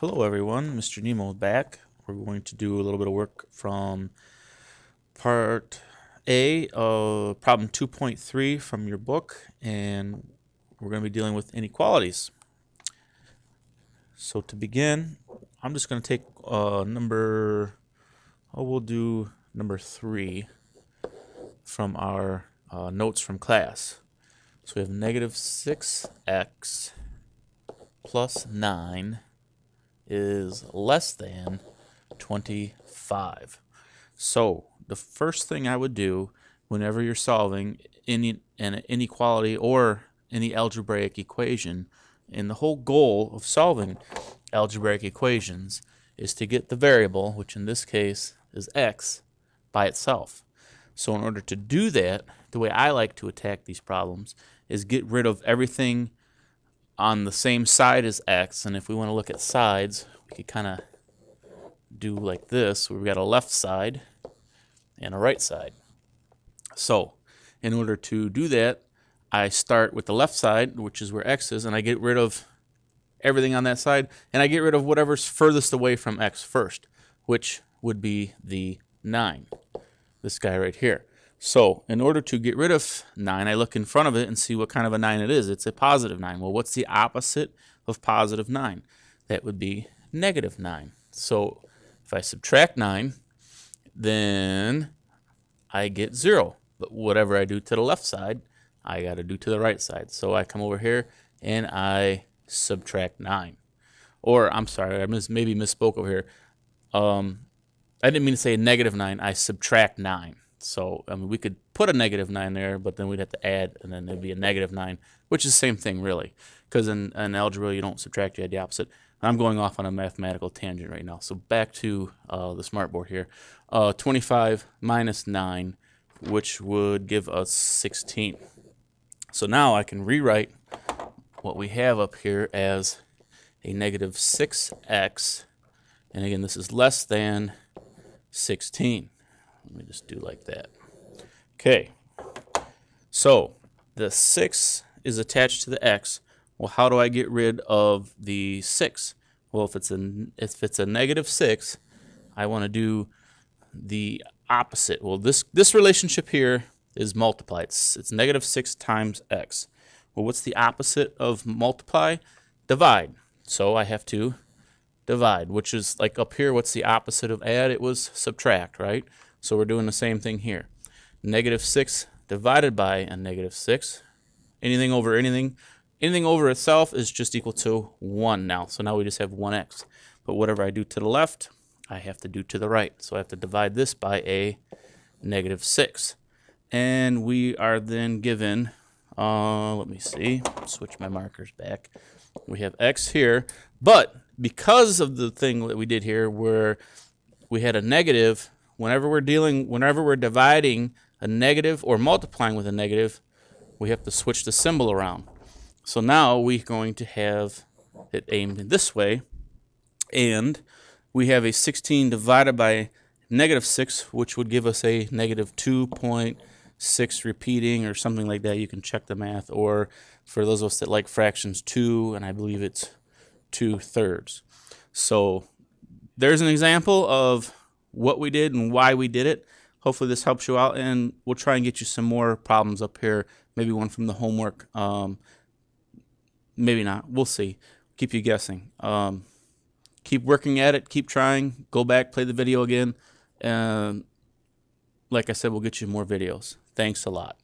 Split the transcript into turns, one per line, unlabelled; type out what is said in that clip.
Hello everyone, Mr. Nemo back. We're going to do a little bit of work from part A of problem 2.3 from your book, and we're going to be dealing with inequalities. So to begin, I'm just going to take we'll do number 3 from our notes from class. So we have negative 6x plus 9 is less than 25. So the first thing I would do whenever you're solving an inequality or any algebraic equation, and the whole goal of solving algebraic equations is to get the variable, which in this case is x, by itself. So in order to do that, the way I like to attack these problems is get rid of everything on the same side as x, and if we want to look at sides, we could kind of do like this. We've got a left side and a right side. So in order to do that, I start with the left side, which is where x is, and I get rid of everything on that side, and I get rid of whatever's furthest away from x first, which would be the 9, this guy right here. So in order to get rid of 9, I look in front of it and see what kind of a 9 it is. It's a positive 9. Well, what's the opposite of positive 9? That would be negative 9. So if I subtract 9, then I get 0. But whatever I do to the left side, I got to do to the right side. So I come over here and I subtract 9. Or, I'm sorry, I maybe misspoke over here. I didn't mean to say negative 9. I subtract 9. So, I mean, we could put a negative 9 there, but then we'd have to add, and then it'd be a negative 9, which is the same thing, really. Because in algebra, you don't subtract, you add the opposite. I'm going off on a mathematical tangent right now. So back to the smartboard here. 25 minus 9, which would give us 16. So now I can rewrite what we have up here as a negative 6x, and again, this is less than 16. Let me just do like that. Okay, so the 6 is attached to the x. Well, how do I get rid of the 6? Well, if it's a negative 6, I want to do the opposite. Well, this relationship here is multiply. It's negative 6 times x. Well, what's the opposite of multiply? Divide. So I have to divide, which is like up here. What's the opposite of add? It was subtract, right? So we're doing the same thing here. Negative 6 divided by a negative 6. Anything over itself is just equal to 1 now. So now we just have 1x. But whatever I do to the left, I have to do to the right. So I have to divide this by a negative 6. And we are then given, let me see, switch my markers back. We have x here. But because of the thing that we did here where we had a negative, whenever we're dividing a negative or multiplying with a negative, we have to switch the symbol around. So now we're going to have it aimed this way, and we have a 16 divided by negative 6, which would give us a negative 2.6 repeating or something like that. You can check the math, or for those of us that like fractions, 2, and I believe it's 2/3. So there's an example of what we did and why we did it. Hopefully this helps you out, and we'll try and get you some more problems up here, maybe one from the homework. Maybe not. We'll see. Keep you guessing. Keep working at it. Keep trying. Go back, play the video again. Like I said, we'll get you more videos. Thanks a lot.